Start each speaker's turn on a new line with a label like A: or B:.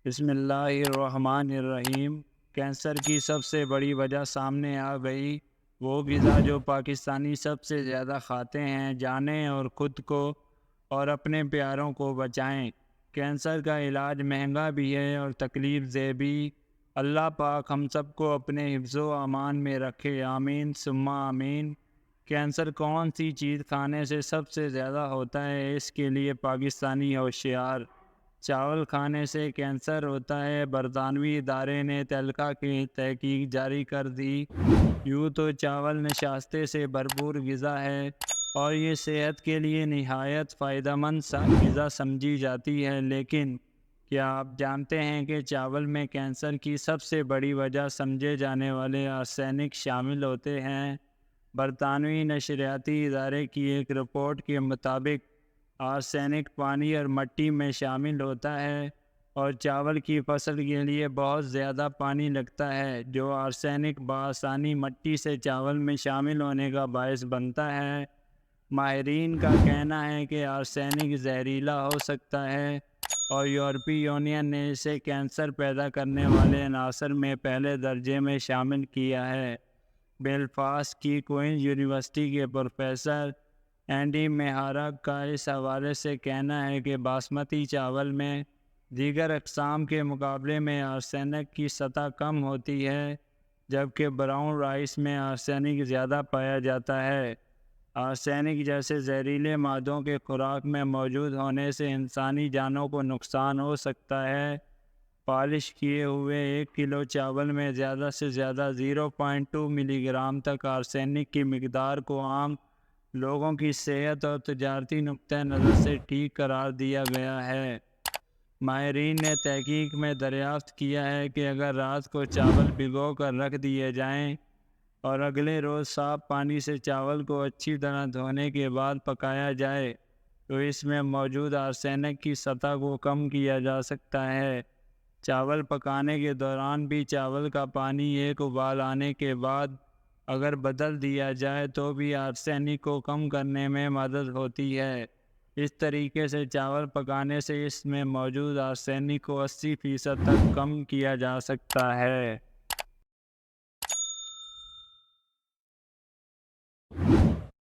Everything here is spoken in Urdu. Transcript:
A: بسم اللہ الرحمن الرحیم۔ کینسر کی سب سے بڑی وجہ سامنے آ گئی۔ وہ غذا جو پاکستانی سب سے زیادہ کھاتے ہیں، جانیں اور خود کو اور اپنے پیاروں کو بچائیں۔ کینسر کا علاج مہنگا بھی ہے اور تکلیف دہ بھی۔ اللہ پاک ہم سب کو اپنے حفظ و امان میں رکھے، آمین ثم آمین۔ کینسر کون سی چیز کھانے سے سب سے زیادہ ہوتا ہے، اس کے لیے پاکستانی ہوشیار۔ چاول کھانے سے کینسر ہوتا ہے۔ برطانوی ادارے نے تہلکہ کی تحقیق جاری کر دی۔ یوں تو چاول نشاستے سے بھرپور غذا ہے اور یہ صحت کے لیے نہایت فائدہ مند غذا سمجھی جاتی ہے، لیکن کیا آپ جانتے ہیں کہ چاول میں کینسر کی سب سے بڑی وجہ سمجھے جانے والے آرسینک شامل ہوتے ہیں؟ برطانوی نشریاتی ادارے کی ایک رپورٹ کے مطابق آرسینک پانی اور مٹی میں شامل ہوتا ہے اور چاول کی فصل کے لیے بہت زیادہ پانی لگتا ہے، جو آرسینک بآسانی مٹی سے چاول میں شامل ہونے کا باعث بنتا ہے۔ ماہرین کا کہنا ہے کہ آرسینک زہریلا ہو سکتا ہے اور یورپی یونین نے اسے کینسر پیدا کرنے والے عناصر میں پہلے درجے میں شامل کیا ہے۔ بیلفاسٹ کی کوئنز یونیورسٹی کے پروفیسر اینڈی میہارک کا اس حوالے سے کہنا ہے کہ باسمتی چاول میں دیگر اقسام کے مقابلے میں آرسینک کی سطح کم ہوتی ہے، جبکہ براؤن رائس میں آرسینک زیادہ پایا جاتا ہے۔ آرسینک جیسے زہریلے مادوں کے خوراک میں موجود ہونے سے انسانی جانوں کو نقصان ہو سکتا ہے۔ پالش کیے ہوئے 1 کلو چاول میں زیادہ سے زیادہ 0.2 ملی گرام تک آرسینک کی مقدار کو عام لوگوں کی صحت اور تجارتی نقطہ نظر سے ٹھیک قرار دیا گیا ہے۔ ماہرین نے تحقیق میں دریافت کیا ہے کہ اگر رات کو چاول بھگو کر رکھ دیے جائیں اور اگلے روز صاف پانی سے چاول کو اچھی طرح دھونے کے بعد پکایا جائے تو اس میں موجود آرسینک کی سطح کو کم کیا جا سکتا ہے۔ چاول پکانے کے دوران بھی چاول کا پانی ایک ابال آنے کے بعد اگر بدل دیا جائے تو بھی آرسینک کو کم کرنے میں مدد ہوتی ہے۔ اس طریقے سے چاول پکانے سے اس میں موجود آرسینک کو 80% تک کم کیا جا سکتا ہے۔